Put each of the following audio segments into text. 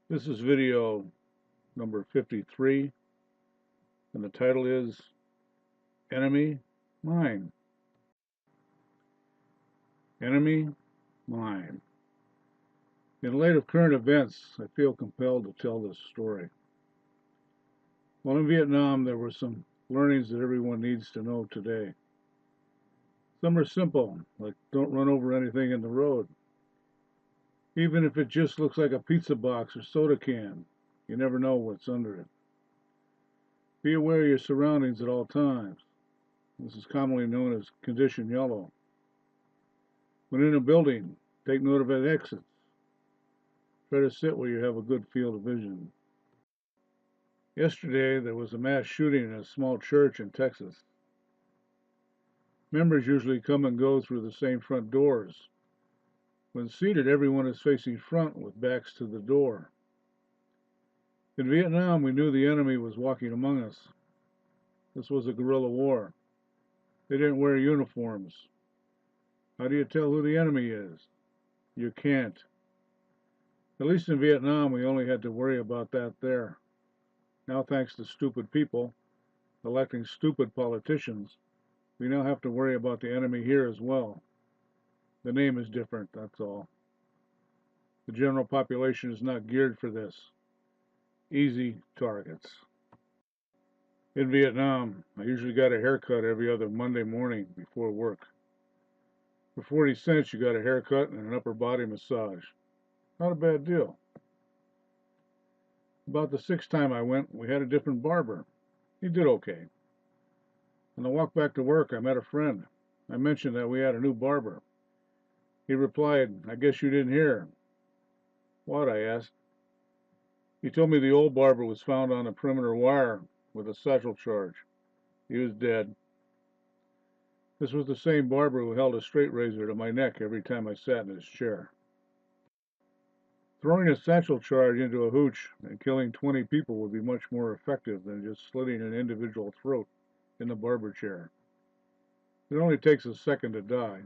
This is video number 53, and the title is Enemy Mine. Enemy Mine. In light of current events, I feel compelled to tell this story. While in Vietnam, there were some learnings that everyone needs to know today. Some are simple, like don't run over anything in the road. Even if it just looks like a pizza box or soda can, you never know what's under it. Be aware of your surroundings at all times. This is commonly known as condition yellow. When in a building, take note of its exits. Try to sit where you have a good field of vision. Yesterday, there was a mass shooting in a small church in Texas. Members usually come and go through the same front doors. When seated, everyone is facing front with backs to the door. In Vietnam, we knew the enemy was walking among us. This was a guerrilla war. They didn't wear uniforms. How do you tell who the enemy is? You can't. At least in Vietnam, we only had to worry about that there. Now, thanks to stupid people electing stupid politicians, we now have to worry about the enemy here as well. The name is different, that's all. The general population is not geared for this. Easy targets. In Vietnam, I usually got a haircut every other Monday morning before work. For 40 cents, you got a haircut and an upper body massage. Not a bad deal. About the sixth time I went, we had a different barber. He did okay. On the walk back to work, I met a friend. I mentioned that we had a new barber. He replied, "I guess you didn't hear." "What?" I asked. He told me the old barber was found on a perimeter wire with a satchel charge. He was dead. This was the same barber who held a straight razor to my neck every time I sat in his chair. Throwing a satchel charge into a hooch and killing 20 people would be much more effective than just slitting an individual throat in the barber chair. It only takes a second to die.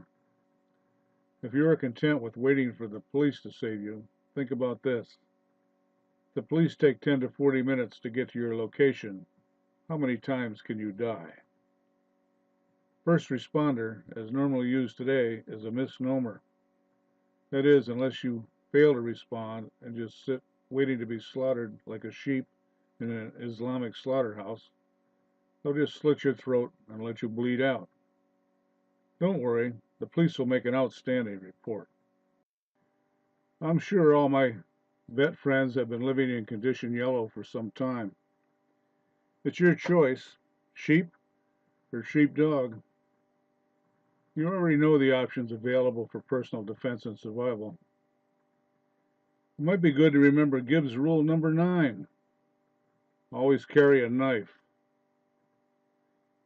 If you are content with waiting for the police to save you, think about this. If the police take 10 to 40 minutes to get to your location, how many times can you die? First responder, as normally used today, is a misnomer. That is, unless you fail to respond and just sit waiting to be slaughtered like a sheep in an Islamic slaughterhouse, they'll just slit your throat and let you bleed out. Don't worry, the police will make an outstanding report. I'm sure all my vet friends have been living in condition yellow for some time. It's your choice, sheep or sheepdog. You already know the options available for personal defense and survival. It might be good to remember Gibbs rule number 9. Always carry a knife.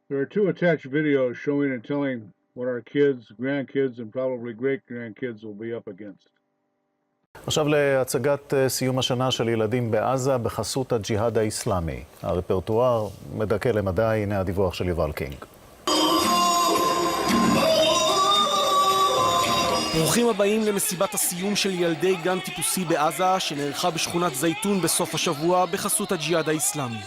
There are 2 attached videos showing and telling what our kids, grandkids, and probably great-grandkids will be up against. עכשיו להצגת סיום השנה של ילדים בעזה בחסות הג'יהאד האסלאמי. הרפרטואר מדכא למדי, הנה הדיווח של יובל קינג. ברוכים הבאים למסיבת הסיום של ילדי גן טיפוסי בעזה שנערכה בשכונת זייתון בסוף השבוע בחסות הג'יהאד האסלאמי.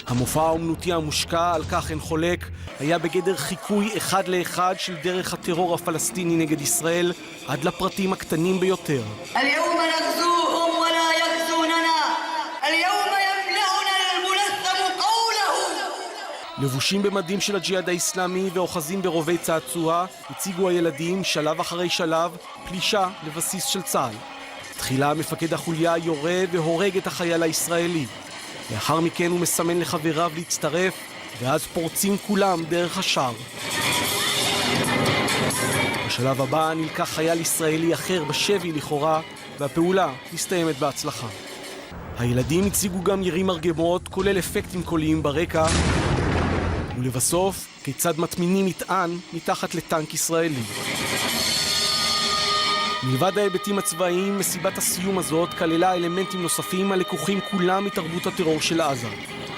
המופע האומנותי המושקע, על כך אין חולק, היה בגדר חיקוי אחד לאחד של דרך הטרור הפלסטיני נגד ישראל עד לפרטים הקטנים ביותר. اليوم نغزوهم ولا يغزوننا اليوم يملأنا الملثم قوله. לבושים במדים של הג'יהאד האסלאמי ואוחזים ברובי צעצוע, הציגו הילדים שלב אחרי שלב פלישה לבסיס של צה"ל. תחילה מפקד החוליה יורה והורג את החייל הישראלי. לאחר מכן הוא מסמן לחבריו להצטרף, ואז פורצים כולם דרך השער. בשלב הבא נלקח חייל ישראלי אחר בשבי לכאורה, והפעולה מסתיימת בהצלחה. הילדים הציגו גם ירי מרגמות, כולל אפקטים קוליים ברקע, ולבסוף, כיצד מטמינים מטען מתחת לטנק ישראלי. מלבד ההיבטים הצבאיים, מסיבת הסיום הזאת כללה אלמנטים נוספים הלקוחים כולם מתרבות הטרור של עזה.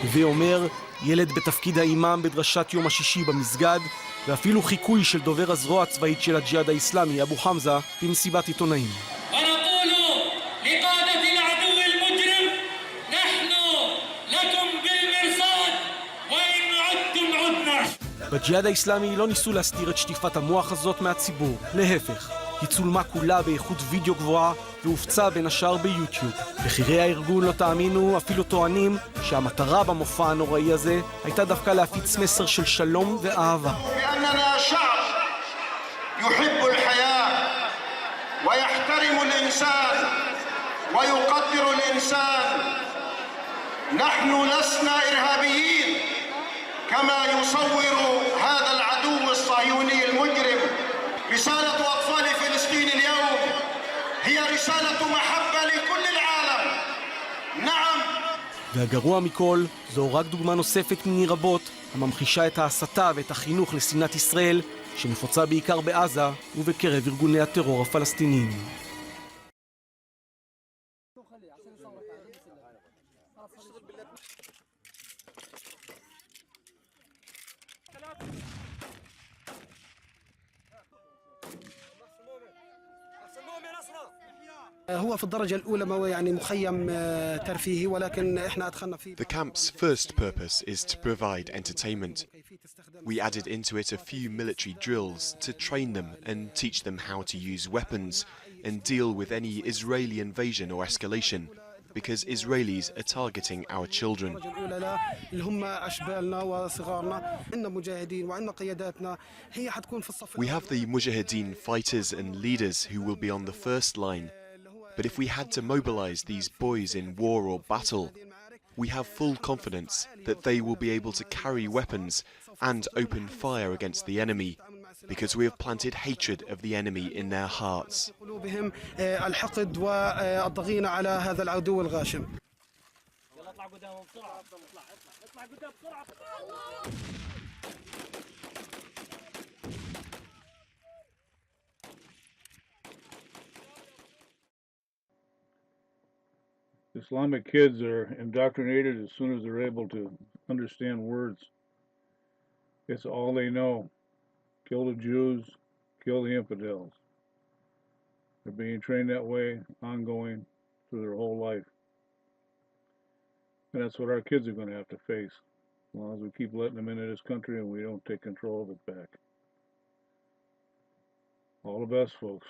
הווה אומר, ילד בתפקיד האימאם בדרשת יום השישי במסגד, ואפילו חיקוי של דובר הזרוע הצבאית של הג'יהאד האסלאמי, אבו חמזה, במסיבת עיתונאים. ונקולו לקאדת العدو المجرم בג'יהאד האסלאמי לא ניסו להסתיר את שטיפת המוח הזאת מהציבור, להפך. היא צולמה כולה באיכות וידאו גבוהה והופצה בין השאר ביוטיוב. בכירי הארגון, לא תאמינו, אפילו טוענים שהמטרה במופע הנוראי הזה הייתה דווקא להפיץ מסר של שלום ואהבה. بأننا شعب يحب الحياة ويحترم الإنسان ويقدر الإنسان. نحن لسنا إرهابيين كما يصور هذا العدو الصهيوني المجرم. رسالة أطفال فلسطين اليوم هي رسالة محبة لكل العالم. نعم. והגרוע מכל, זו רק דוגמה נוספת מני רבות הממחישה את ההסתה ואת החינוך לשנאת ישראל שנפוצה בעיקר בעזה ובקרב ארגוני הטרור הפלסטיניים. هو في الدرجة الأولى ما هو يعني مخيم ترفيهي ولكن إحنا أدخلنا فيه. The camp's first purpose is to provide entertainment. We added into it a few military drills to train them and teach them how to use weapons and deal with any Israeli invasion or escalation, because Israelis are targeting our children. We have the Mujahideen fighters and leaders who will be on the first line. But if we had to mobilize these boys in war or battle, we have full confidence that they will be able to carry weapons and open fire against the enemy, because we have planted hatred of the enemy in their hearts. Islamic kids are indoctrinated as soon as they're able to understand words. It's all they know. Kill the Jews, kill the infidels. They're being trained that way, ongoing, through their whole life. And that's what our kids are going to have to face, as long as we keep letting them into this country and we don't take control of it back. All the best, folks.